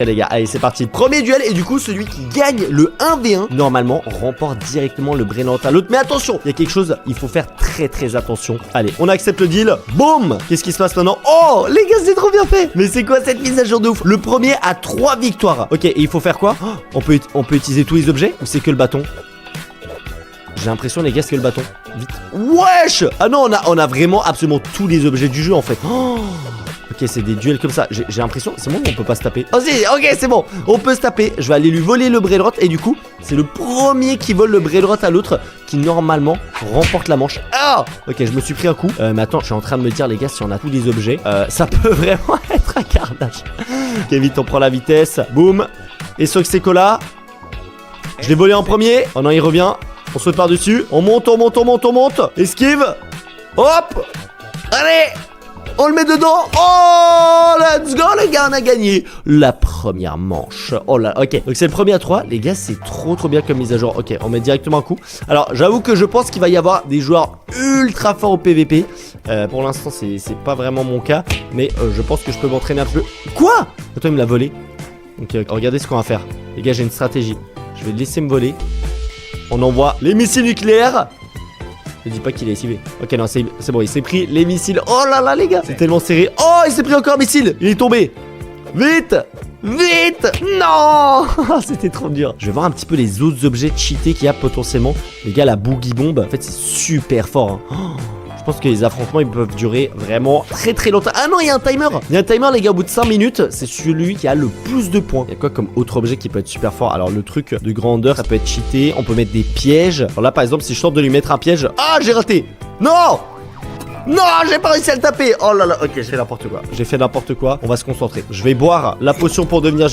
Et les gars, allez c'est parti, premier duel. Et du coup celui qui gagne le 1v1 normalement remporte directement le brainrot à l'autre. Mais attention, il y a quelque chose, il faut faire très attention. Allez, on accepte le deal, boum. Qu'est-ce qui se passe maintenant? Oh les gars, c'est trop bien fait. Mais c'est quoi cette mise à jour de ouf? Le premier a 3 victoires. Ok, et il faut faire quoi? Oh, on peut utiliser tous les objets ou c'est que le bâton? J'ai l'impression les gars c'est que le bâton. Vite. Wesh. Ah non, on a vraiment absolument tous les objets du jeu en fait. Oh. Ok, c'est des duels comme ça. J'ai l'impression, c'est bon, on peut pas se taper. Oh si, ok, c'est bon, on peut se taper. Je vais aller lui voler le brainrot. Et du coup, c'est le premier qui vole le brainrot à l'autre qui normalement remporte la manche. Ah, ok, je me suis pris un coup. Mais attends, je suis en train de me dire les gars, si on a tous les objets, ça peut vraiment être un carnage. Ok, vite, on prend la vitesse. Boum. Et sur c'est cola. Je l'ai volé en premier. Oh non, il revient. On saute par-dessus. On monte. Esquive. Hop. Allez. On le met dedans. Oh, let's go les gars, on a gagné la première manche. Oh là, ok. Donc c'est le premier à 3. Les gars, c'est trop bien comme mise à jour. Ok, on met directement un coup. Alors, j'avoue que je pense qu'il va y avoir des joueurs ultra forts au PVP. Pour l'instant, c'est pas vraiment mon cas. Mais je pense que je peux m'entraîner un peu. Quoi? Attends, il me l'a volé. Ok, regardez ce qu'on va faire. Les gars, j'ai une stratégie. Je vais le laisser me voler. On envoie les missiles nucléaires. Ne dis pas qu'il est esquivé. Ok, non, c'est bon, il s'est pris les missiles. Oh là là, les gars, c'est tellement serré. Oh, il s'est pris encore un missile. Il est tombé. Vite. Non. C'était trop dur. Je vais voir un petit peu les autres objets cheatés qu'il y a potentiellement. Les gars, la boogie bomb, en fait, c'est super fort. Hein. Oh, je pense que les affrontements, ils peuvent durer vraiment très longtemps. Ah non, il y a un timer. Il y a un timer, les gars, au bout de 5 minutes, c'est celui qui a le plus de points. Il y a quoi comme autre objet qui peut être super fort? Alors, le truc de grandeur, ça peut être cheaté. On peut mettre des pièges. Alors là, par exemple, si je tente de lui mettre un piège. Ah, j'ai raté. Non, j'ai pas réussi à le taper. Oh là là, ok, j'ai fait n'importe quoi. On va se concentrer. Je vais boire la potion pour devenir